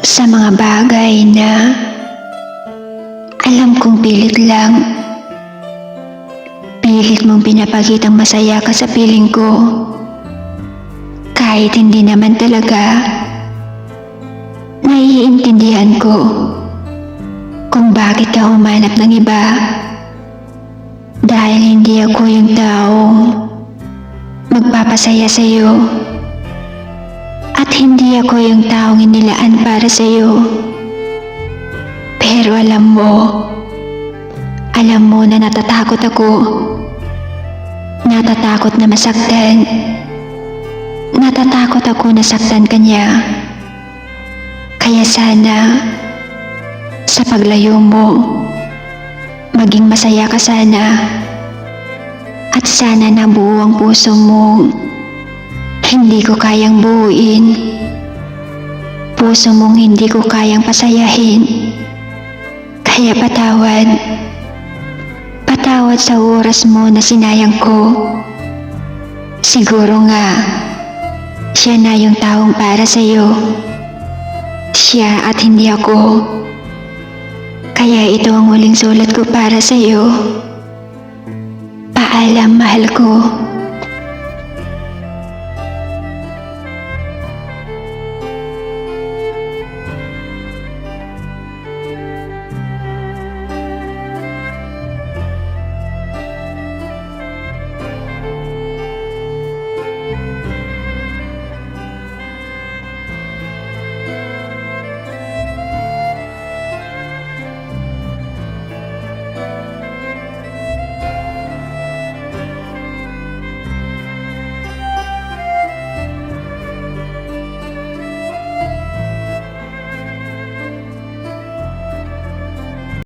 sa mga bagay na alam kong pilit lang. Pilit mong pinapakitang masaya ka sa piling ko. Kahit hindi naman talaga naiintindihan ko kung bakit ka humanap ng iba. Dahil hindi ako yung taong magpapasaya sa'yo. At hindi ako yung taong inilaan para sa'yo. Pero alam mo na natatakot ako. Natatakot na masaktan. Natatakot ako na saktan ka niya. Kaya sana, sa paglayo mo, maging masaya ka sana. At sana na buo ang puso mo. Hindi ko kayang buuin. Puso mong hindi ko kayang pasayahin. Kaya patawad. Patawad sa oras mo na sinayang ko. Siguro nga, siya na yung taong para sa'yo. Siya at hindi ako. Kaya ito ang huling sulat ko para sa'yo. Paalam, mahal ko.